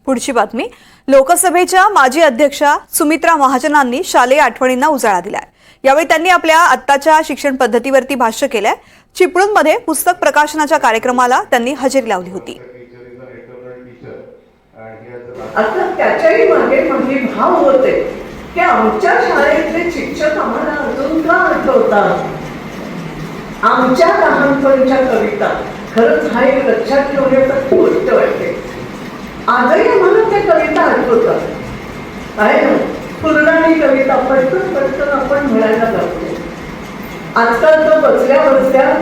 पुढची बातमी. लोकसभेच्या माजी अध्यक्षा सुमित्रा महाजनांनी शालेय आठवणींना उजाळा दिलाय. यावेळी त्यांनी आपल्या आत्ताच्या शिक्षण पद्धतीवरती भाष्य केलंय. चिपळूणमध्ये पुस्तक प्रकाशनाच्या कार्यक्रमाला त्यांनी हजेरी लावली होती. आता त्याच्याही मागे माझे भाव होते की आमच्या शाळेतले शिक्षक आम्हाला अजून का आठवतात. आमच्या लहानपणीच्या कविता खरंच हा एक लक्षात ठेवण्याची गोष्ट वाटते. आजही आम्हाला त्या कविता आठवतात आहे ना. पूर्णानी कविता पटकन पटकन आपण म्हणायला लागतो. आजकाल तो बसल्या बसल्या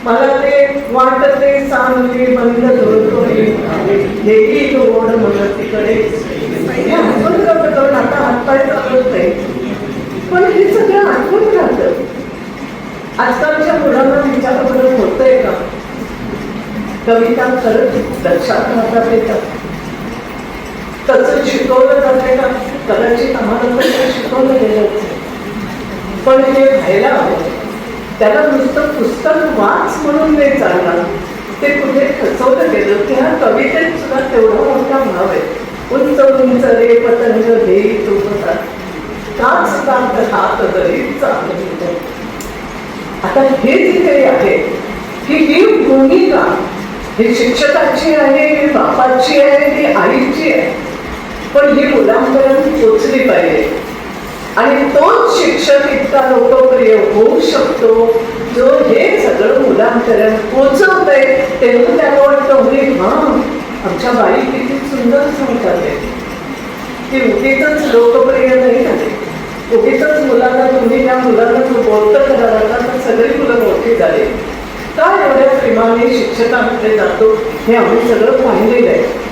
मला ते वाटते सांगली बंद धरतोय हेही तो गोड म्हणत तिकडे हे आठवण करतो. आता हातपाय चालत नाही पण हे सगळं आठवण राहतं. आजकालच्या मुलांना विचारबरोबर होतंय का कविता खरंच लक्षात राहतात येतात तसं शिकवलं जाते का. कदाचित आम्हाला तसं शिकवलं गेलं पण हे व्हायला हवं. त्याला नुसतं पुस्तक वाच म्हणून नाही चालणार. ते कुठे खचवलं गेलं की ह्या कवितेत सुद्धा तेवढा मोठा भाव आहे. उंच उंच रे पतंग हे तुटतात काच कांत हात जरी चालत. आता हे जे काही आहे ही भूमिका ही शिक्षकाची आहे, ही बापाची आहे, ही आईची आहे. पण ही मुलांपर्यंत पोचली पाहिजे आणि तोच शिक्षक इतका लोकप्रिय होऊ शकतो जो हे सगळं मुलांपर्यंत पोचवतोय. तेव्हा त्याला वाटतं हा आमच्या बाई किती सुंदर सांगतात ती उगीच लोकप्रिय नाही झाली. उगीच मुलांना तुम्ही त्या मुलांना बोलतं करायला तर सगळी मुलं मोठी झाली. का एवढ्या प्रेमाने शिक्षकांकडे जातो हे आम्ही सगळं पाहिलेलं आहे.